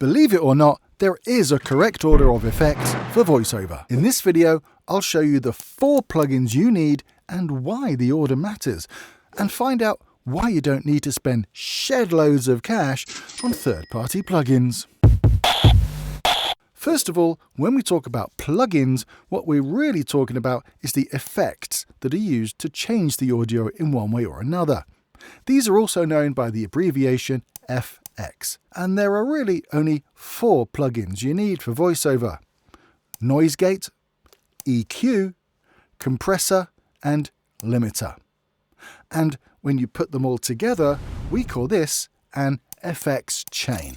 Believe it or not, there is a correct order of effects for VoiceOver. In this video, I'll show you the 4 plugins you need and why the order matters, and find out why you don't need to spend shed loads of cash on third-party plugins. First of all, when we talk about plugins, what we're really talking about is the effects that are used to change the audio in one way or another. These are also known by the abbreviation FX, and there are really only 4 plugins you need for VoiceOver: ReaGate, EQ, Compressor, and Limiter. And when you put them all together, we call this an FX chain.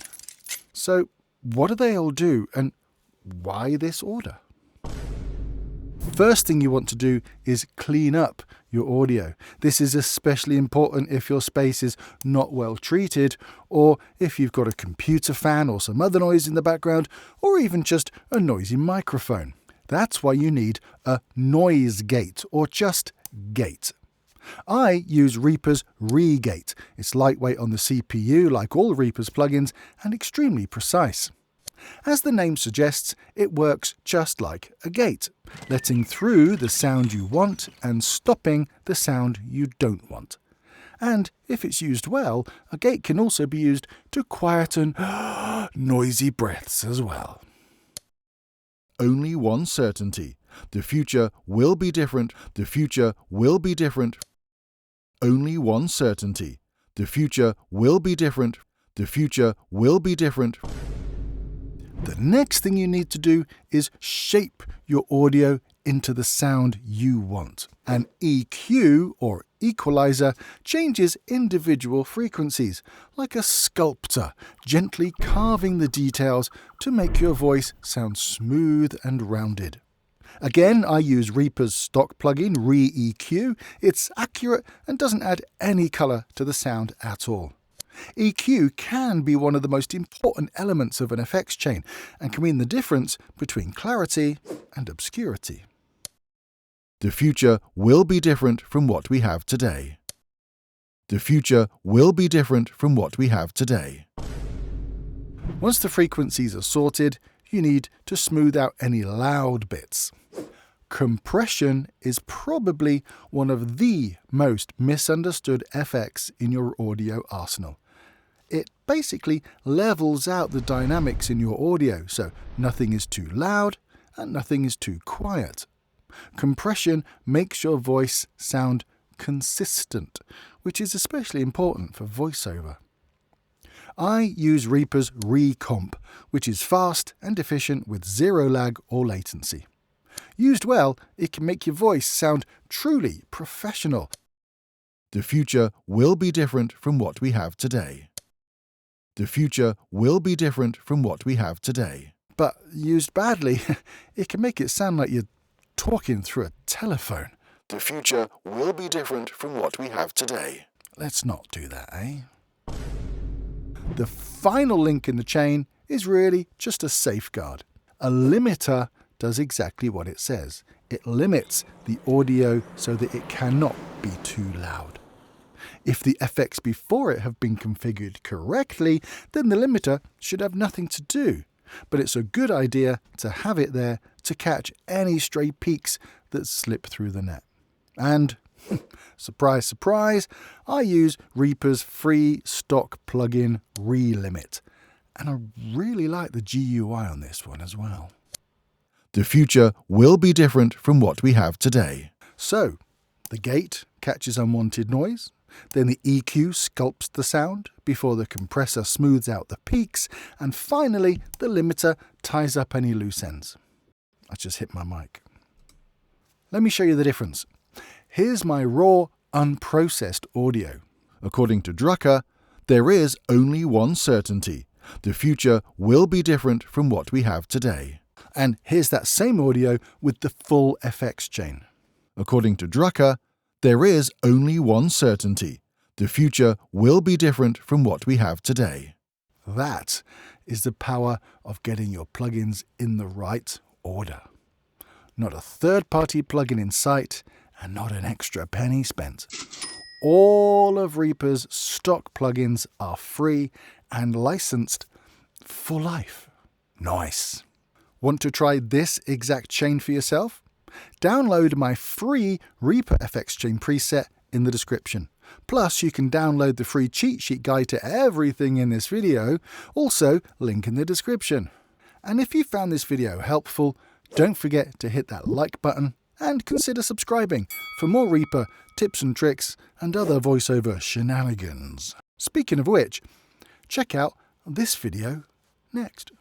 So what do they all do, and why this order? First thing you want to do is clean up your audio. This is especially important if your space is not well treated, or if you've got a computer fan or some other noise in the background, or even just a noisy microphone. That's why you need a noise gate, or just gate. I use Reaper's ReaGate. It's lightweight on the CPU like all Reaper's plugins and extremely precise. As the name suggests, it works just like a gate, letting through the sound you want and stopping the sound you don't want. And if it's used well, a gate can also be used to quieten noisy breaths as well. Only one certainty. The future will be different. The future will be different. Only one certainty. The future will be different. The future will be different. The next thing you need to do is shape your audio into the sound you want. An EQ, or equalizer, changes individual frequencies, like a sculptor, gently carving the details to make your voice sound smooth and rounded. Again, I use Reaper's stock plugin, ReaEQ. It's accurate and doesn't add any colour to the sound at all. EQ can be one of the most important elements of an effects chain and can mean the difference between clarity and obscurity. The future will be different from what we have today. The future will be different from what we have today. Once the frequencies are sorted, you need to smooth out any loud bits. Compression is probably one of the most misunderstood FX in your audio arsenal. It basically levels out the dynamics in your audio, so nothing is too loud and nothing is too quiet. Compression makes your voice sound consistent, which is especially important for VoiceOver. I use Reaper's ReaComp, which is fast and efficient with zero lag or latency. Used well, it can make your voice sound truly professional. The future will be different from what we have today. The future will be different from what we have today. But used badly, it can make it sound like you're talking through a telephone. The future will be different from what we have today. Let's not do that, eh? The final link in the chain is really just a safeguard. A limiter does exactly what it says. It limits the audio so that it cannot be too loud. If the effects before it have been configured correctly, then the limiter should have nothing to do. But it's a good idea to have it there to catch any stray peaks that slip through the net. And, surprise, surprise, I use Reaper's free stock plugin ReaLimit. And I really like the GUI on this one as well. The future will be different from what we have today. So, the gate catches unwanted noise. Then the EQ sculpts the sound before the compressor smooths out the peaks, and finally the limiter ties up any loose ends. I just hit my mic. Let me show you the difference. Here's my raw, unprocessed audio. According to Drucker, there is only one certainty. The future will be different from what we have today. And here's that same audio with the full FX chain. According to Drucker, there is only one certainty. The future will be different from what we have today. That is the power of getting your plugins in the right order. Not a third-party plugin in sight, and not an extra penny spent. All of Reaper's stock plugins are free and licensed, for life. Nice. Want to try this exact chain for yourself? Download my free Reaper FX chain preset in the description. Plus, you can download the free cheat sheet guide to everything in this video, also link in the description. And if you found this video helpful, don't forget to hit that like button and consider subscribing for more Reaper tips and tricks and other voiceover shenanigans. Speaking of which, check out this video next.